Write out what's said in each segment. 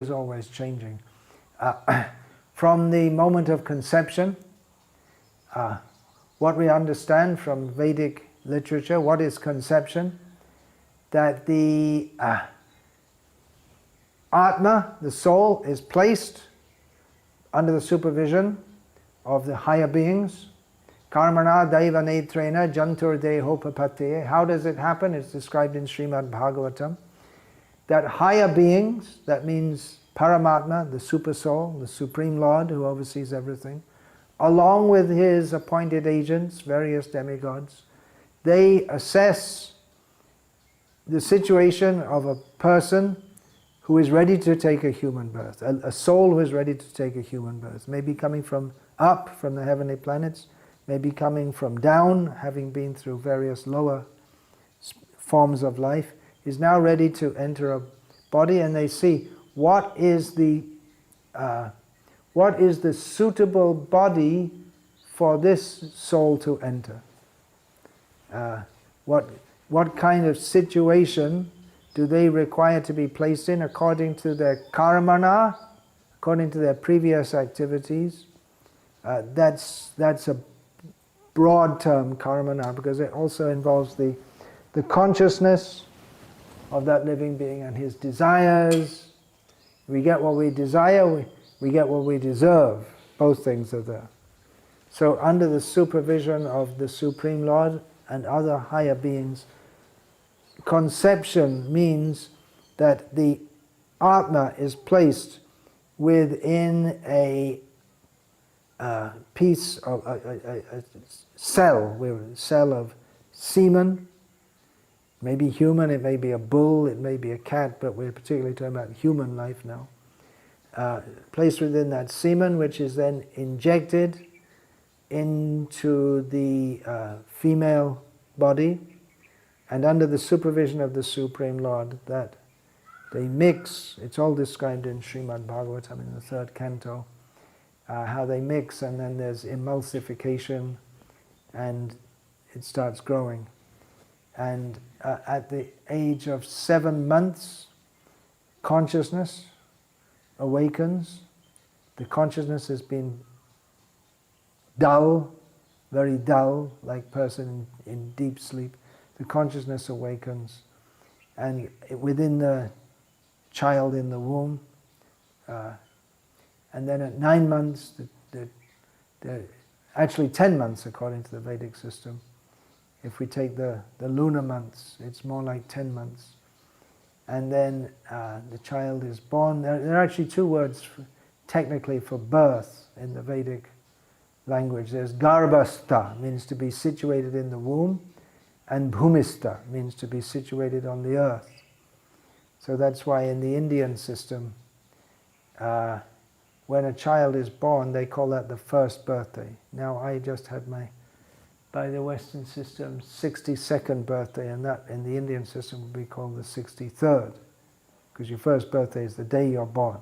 is always changing. From the moment of conception, what we understand from Vedic literature, what is conception? That the Atma, the soul, is placed under the supervision of the higher beings. Karmana daiva netrena jantur deho papate. How does it happen? It's described in Srimad Bhagavatam. That higher beings, that means Paramatma, the super soul, the Supreme Lord who oversees everything, along with his appointed agents, various demigods, they assess the situation of a person who is ready to take a human birth, a soul who is ready to take a human birth, maybe coming from up from the heavenly planets, maybe coming from down, having been through various lower forms of life, is now ready to enter a body, and they see what is the suitable body for this soul to enter. What kind of situation do they require to be placed in according to their karmana, according to their previous activities? That's a broad term, karmana, because it also involves the consciousness of that living being and his desires. We get what we desire, we get what we deserve. Both things are there. So under the supervision of the Supreme Lord and other higher beings, conception means that the Atma is placed within a piece of a cell of semen. Maybe human, it may be a bull, it may be a cat, but we're particularly talking about human life now. Placed within that semen, which is then injected into the female body, and under the supervision of the Supreme Lord, that they mix. It's all described in Srimad Bhagavatam in the 3rd canto, how they mix, and then there's emulsification, and it starts growing. And at the age of 7 months, consciousness awakens. The consciousness has been dull, very dull, like person in deep sleep. The consciousness awakens, and within the child in the womb, and then at 9 months, actually 10 months according to the Vedic system. If we take the lunar months, it's more like 10 months. And then the child is born. There are actually 2 words technically for birth in the Vedic language. There's garbhastha, means to be situated in the womb, and bhumistha, means to be situated on the earth. So that's why in the Indian system, when a child is born, they call that the first birthday. Now I just had by the Western system, 62nd birthday, and that in the Indian system would be called the 63rd, because your first birthday is the day you're born.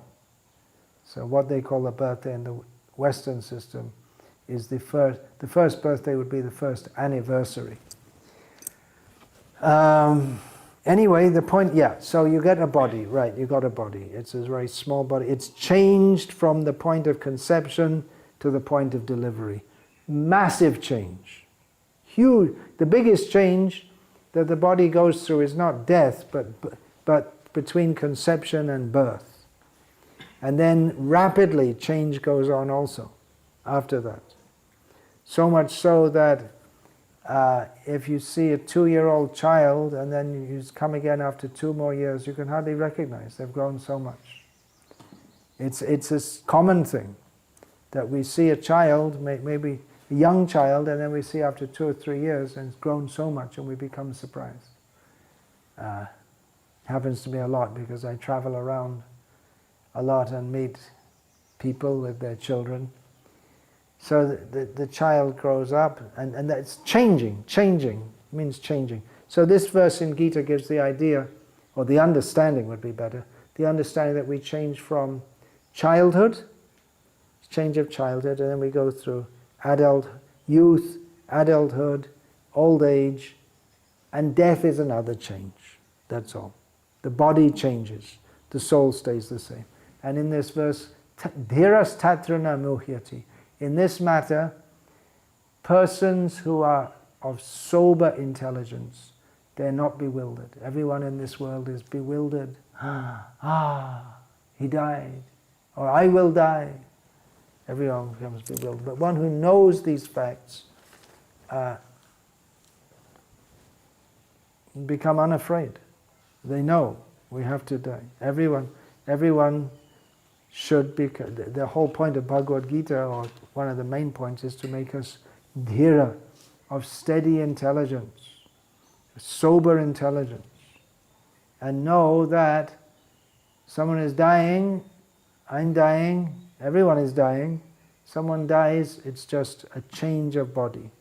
So what they call a birthday in the Western system is the first birthday would be the first anniversary. Anyway, the point, so you get a body, right, you got a body. It's a very small body. It's changed from the point of conception to the point of delivery. Massive change. Huge. The biggest change that the body goes through is not death, but between conception and birth. And then rapidly change goes on also after that. So much so that if you see a 2-year-old child and then you come again after 2 more years, you can hardly recognize they've grown so much. It's a common thing that we see a child, maybe a young child, and then we see after 2 or 3 years and it's grown so much and we become surprised. Happens to me a lot because I travel around a lot and meet people with their children. So the child grows up, and that's changing means changing. So this verse in Gita gives the idea, or the understanding would be better, the understanding that we change from childhood, change of childhood, and then we go through youth, adulthood, old age, and death is another change. That's all. The body changes, the soul stays the same. And in this verse, dhiras tatrana muhyati. In this matter, persons who are of sober intelligence, they're not bewildered. Everyone in this world is bewildered. He died. Or I will die. Everyone becomes bewildered. But one who knows these facts become unafraid. They know we have to die. Everyone should be. The whole point of Bhagavad-Gita, or one of the main points, is to make us dhira, of steady intelligence, sober intelligence, and know that someone is dying, I'm dying, everyone is dying. Someone dies, it's just a change of body.